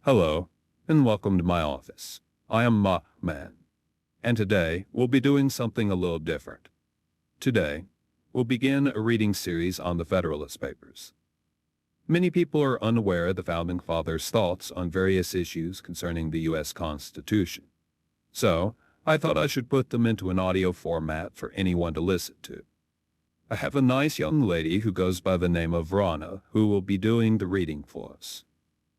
Hello, and welcome to my office. I am Ma Man, and today we'll be doing something a little different. Today, we'll begin a reading series on the Federalist Papers. Many people are unaware of the Founding Fathers' thoughts on various issues concerning the U.S. Constitution. So, I thought I should put them into an audio format for anyone to listen to. I have a nice young lady who goes by the name of Rana who will be doing the reading for us.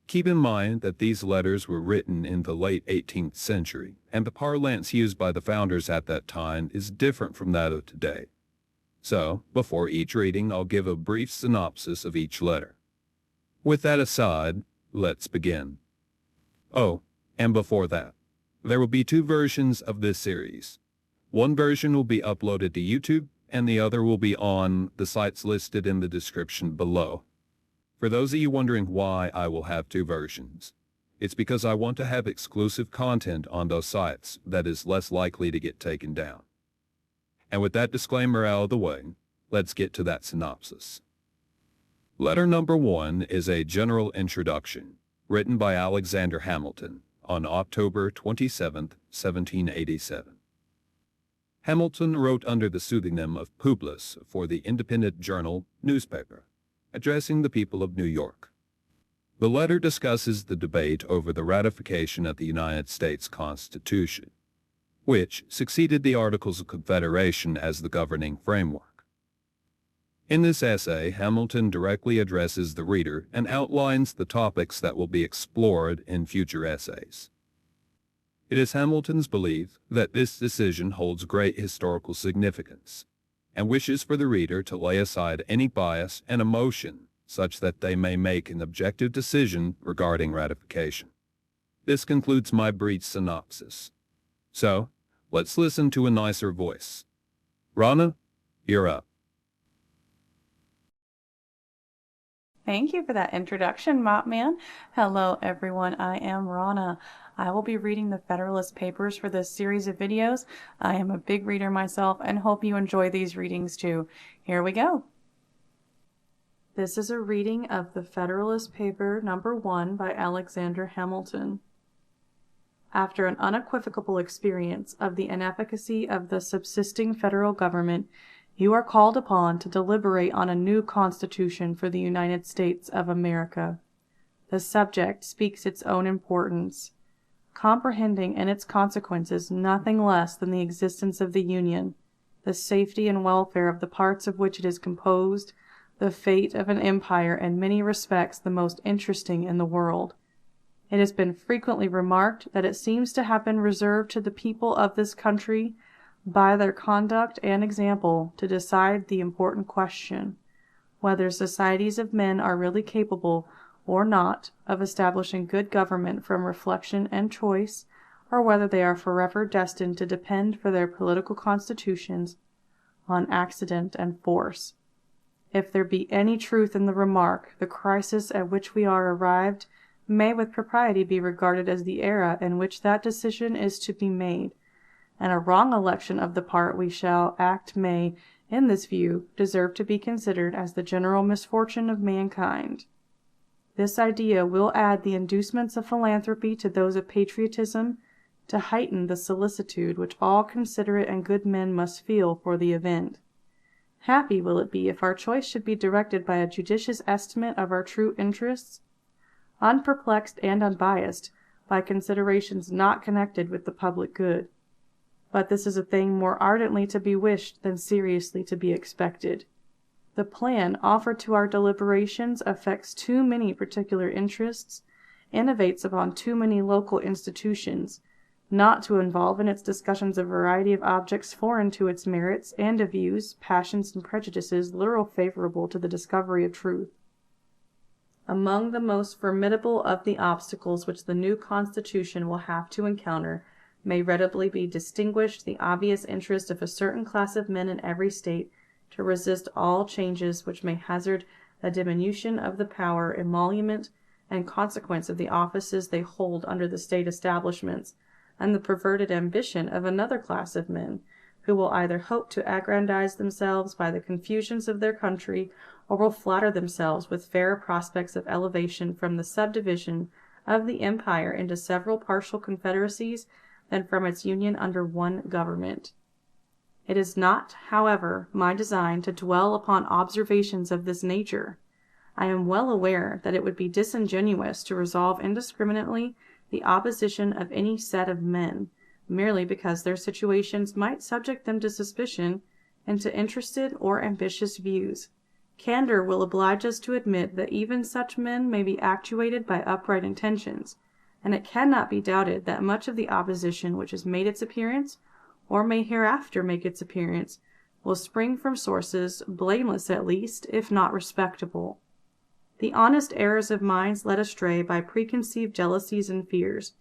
Keep in mind that these letters were written in the late 18th century, and the parlance used by the founders at that time is different from that of today. So, before each reading, I'll give a brief synopsis of each letter. With that aside, let's begin. Oh, and before that, there will be two versions of this series. One version will be uploaded to YouTube, and the other will be on the sites listed in the description below. For those of you wondering why I will have two versions, it's because I want to have exclusive content on those sites that is less likely to get taken down. And with that disclaimer out of the way, let's get to that synopsis. Letter number 1 is a general introduction, written by Alexander Hamilton on October 27, 1787. Hamilton wrote under the pseudonym of Publius for the Independent Journal newspaper, addressing the people of New York. The letter discusses the debate over the ratification of the United States Constitution, which succeeded the Articles of Confederation as the governing framework. In this essay, Hamilton directly addresses the reader and outlines the topics that will be explored in future essays. It is Hamilton's belief that this decision holds great historical significance, and wishes for the reader to lay aside any bias and emotion such that they may make an objective decision regarding ratification. This concludes my brief synopsis. So, let's listen to a nicer voice. Rana, you're up. Thank you for that introduction, Mopman. Hello, everyone. I am Rana. I will be reading the Federalist Papers for this series of videos. I am a big reader myself and hope you enjoy these readings too. Here we go. This is a reading of the Federalist Paper number 1 by Alexander Hamilton. After an unequivocal experience of the inefficacy of the subsisting federal government, you are called upon to deliberate on a new Constitution for the United States of America. The subject speaks its own importance, comprehending in its consequences nothing less than the existence of the Union, the safety and welfare of the parts of which it is composed, the fate of an empire in many respects the most interesting in the world. It has been frequently remarked that it seems to have been reserved to the people of this country, by their conduct and example, to decide the important question, whether societies of men are really capable or not of establishing good government from reflection and choice, or whether they are forever destined to depend for their political constitutions on accident and force. If there be any truth in the remark, the crisis at which we are arrived may with propriety be regarded as the era in which that decision is to be made, and a wrong election of the part we shall act may, in this view, deserve to be considered as the general misfortune of mankind. This idea will add the inducements of philanthropy to those of patriotism, to heighten the solicitude which all considerate and good men must feel for the event. Happy will it be if our choice should be directed by a judicious estimate of our true interests, unperplexed and unbiased by considerations not connected with the public good. But this is a thing more ardently to be wished than seriously to be expected. The plan offered to our deliberations affects too many particular interests, innovates upon too many local institutions, not to involve in its discussions a variety of objects foreign to its merits, and of views, passions, and prejudices little favorable to the discovery of truth. Among the most formidable of the obstacles which the new Constitution will have to encounter may readily be distinguished the obvious interest of a certain class of men in every state to resist all changes which may hazard a diminution of the power, emolument, and consequence of the offices they hold under the state establishments, and the perverted ambition of another class of men, who will either hope to aggrandize themselves by the confusions of their country, or will flatter themselves with fair prospects of elevation from the subdivision of the empire into several partial confederacies than from its union under one government. It is not, however, my design to dwell upon observations of this nature. I am well aware that it would be disingenuous to resolve indiscriminately the opposition of any set of men, merely because their situations might subject them to suspicion and to interested or ambitious views. Candor will oblige us to admit that even such men may be actuated by upright intentions, and it cannot be doubted that much of the opposition which has made its appearance, or may hereafter make its appearance, will spring from sources, blameless at least, if not respectable. The honest errors of minds led astray by preconceived jealousies and fears.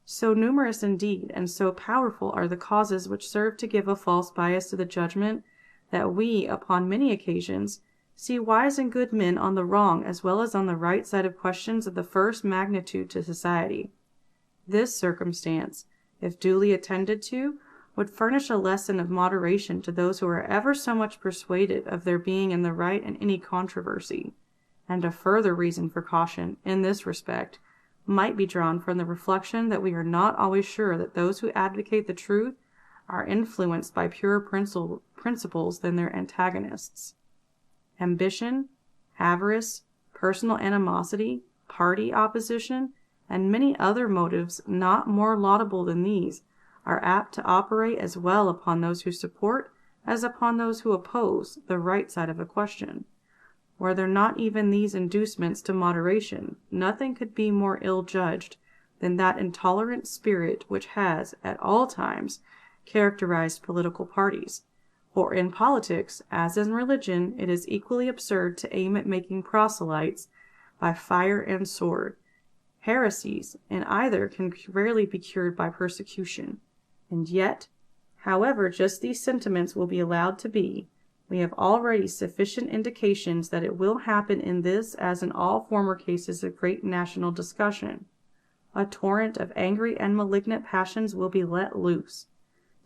So numerous indeed, and so powerful are the causes which serve to give a false bias to the judgment, that we, upon many occasions, see wise and good men on the wrong as well as on the right side of questions of the first magnitude to society. This circumstance, if duly attended to, would furnish a lesson of moderation to those who are ever so much persuaded of their being in the right in any controversy. And a further reason for caution, in this respect, might be drawn from the reflection that we are not always sure that those who advocate the truth are influenced by purer principles than their antagonists. Ambition, avarice, personal animosity, party opposition, and many other motives not more laudable than these, are apt to operate as well upon those who support as upon those who oppose the right side of a question. Were there not even these inducements to moderation, nothing could be more ill-judged than that intolerant spirit which has, at all times, characterized political parties. For in politics, as in religion, it is equally absurd to aim at making proselytes by fire and sword. Heresies in either can rarely be cured by persecution. And yet, however just these sentiments will be allowed to be, we have already sufficient indications that it will happen in this as in all former cases of great national discussion. A torrent of angry and malignant passions will be let loose.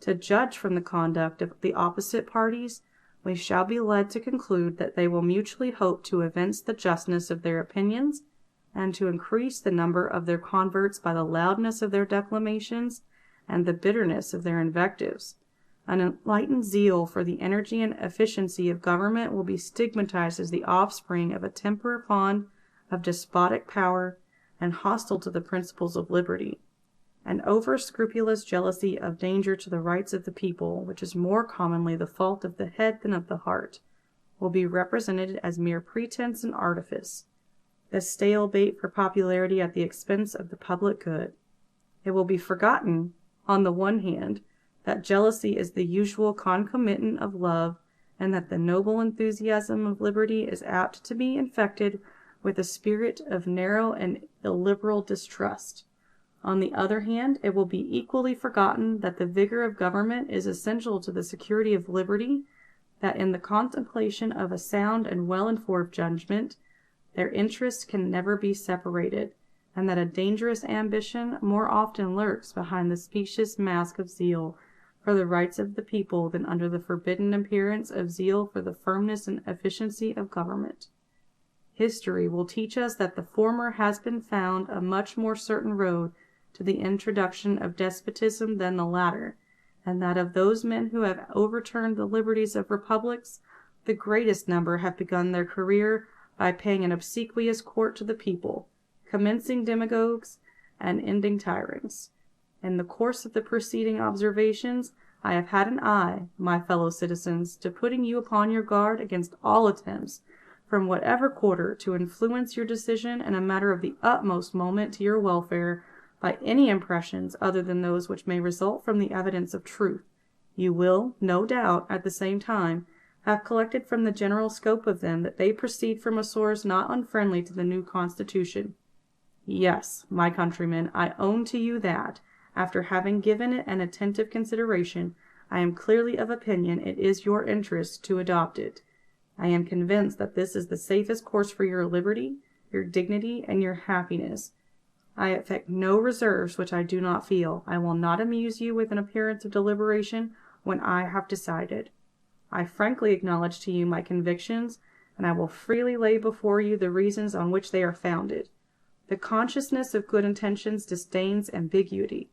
To judge from the conduct of the opposite parties, we shall be led to conclude that they will mutually hope to evince the justness of their opinions, and to increase the number of their converts by the loudness of their declamations and the bitterness of their invectives. An enlightened zeal for the energy and efficiency of government will be stigmatized as the offspring of a temper fond of despotic power and hostile to the principles of liberty. An over-scrupulous jealousy of danger to the rights of the people, which is more commonly the fault of the head than of the heart, will be represented as mere pretense and artifice, the stale bait for popularity at the expense of the public good. It will be forgotten, on the one hand, that jealousy is the usual concomitant of love, and that the noble enthusiasm of liberty is apt to be infected with a spirit of narrow and illiberal distrust. On the other hand, it will be equally forgotten that the vigor of government is essential to the security of liberty, that in the contemplation of a sound and well-informed judgment, their interests can never be separated, and that a dangerous ambition more often lurks behind the specious mask of zeal for the rights of the people than under the forbidden appearance of zeal for the firmness and efficiency of government. History will teach us that the former has been found a much more certain road to the introduction of despotism than the latter, and that of those men who have overturned the liberties of republics, the greatest number have begun their career by paying an obsequious court to the people, commencing demagogues and ending tyrants. In the course of the preceding observations, I have had an eye, my fellow citizens, to putting you upon your guard against all attempts, from whatever quarter, to influence your decision in a matter of the utmost moment to your welfare by any impressions other than those which may result from the evidence of truth. You will, no doubt, at the same time, have collected from the general scope of them that they proceed from a source not unfriendly to the new Constitution. Yes, my countrymen, I own to you that, after having given it an attentive consideration, I am clearly of opinion it is your interest to adopt it. I am convinced that this is the safest course for your liberty, your dignity, and your happiness. I affect no reserves which I do not feel. I will not amuse you with an appearance of deliberation when I have decided. I frankly acknowledge to you my convictions, and I will freely lay before you the reasons on which they are founded. The consciousness of good intentions disdains ambiguity.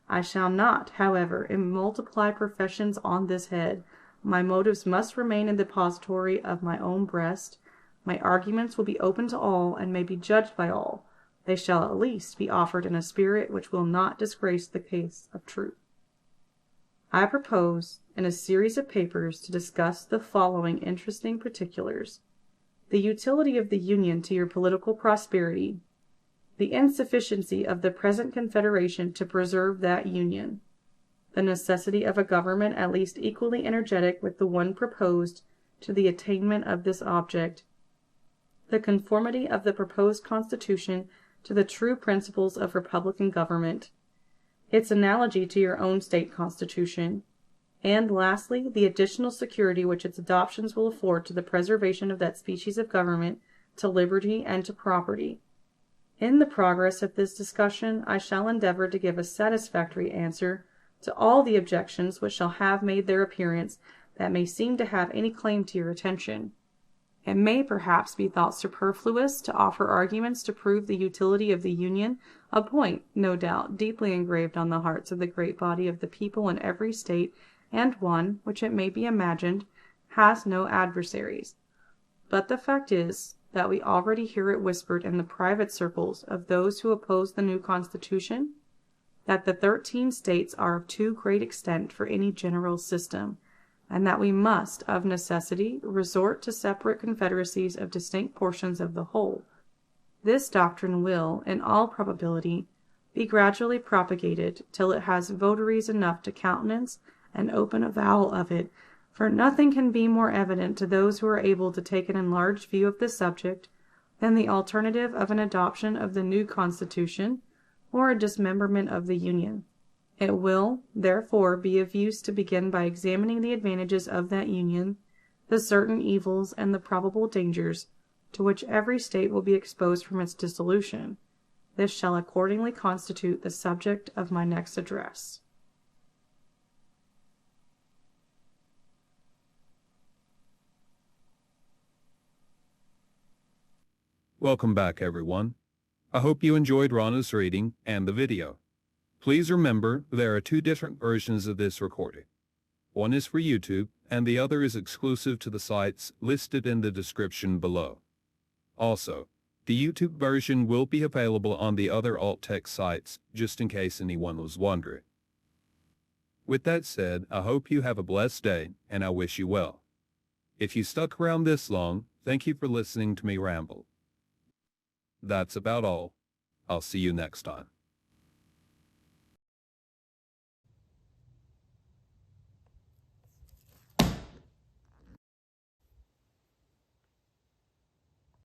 I shall not, however, multiply professions on this head. My motives must remain in the depository of my own breast. My arguments will be open to all, and may be judged by all. They shall at least be offered in a spirit which will not disgrace the case of truth. I propose, in a series of papers, to discuss the following interesting particulars: the utility of the Union to your political prosperity, the insufficiency of the present Confederation to preserve that Union, the necessity of a government at least equally energetic with the one proposed to the attainment of this object, the conformity of the proposed Constitution to the true principles of republican government, its analogy to your own state constitution, and lastly, the additional security which its adoptions will afford to the preservation of that species of government, to liberty, and to property. In the progress of this discussion, I shall endeavor to give a satisfactory answer to all the objections which shall have made their appearance that may seem to have any claim to your attention. It may perhaps be thought superfluous to offer arguments to prove the utility of the Union, a point, no doubt, deeply engraved on the hearts of the great body of the people in every state, and one, which it may be imagined, has no adversaries. But the fact is, that we already hear it whispered in the private circles of those who oppose the new Constitution, that the 13 states are of too great extent for any general system, and that we must, of necessity, resort to separate confederacies of distinct portions of the whole. This doctrine will, in all probability, be gradually propagated till it has votaries enough to countenance and open avowal of it, for nothing can be more evident to those who are able to take an enlarged view of the subject than the alternative of an adoption of the new Constitution or a dismemberment of the Union. It will, therefore, be of use to begin by examining the advantages of that Union, the certain evils and the probable dangers to which every state will be exposed from its dissolution. This shall accordingly constitute the subject of my next address. Welcome back, everyone. I hope you enjoyed Rana's reading and the video. Please remember there are 2 different versions of this recording. One is for YouTube, and the other is exclusive to the sites listed in the description below. Also, the YouTube version will be available on the other alt text sites, just in case anyone was wondering. With that said, I hope you have a blessed day, and I wish you well. If you stuck around this long, thank you for listening to me ramble. That's about all. I'll see you next time.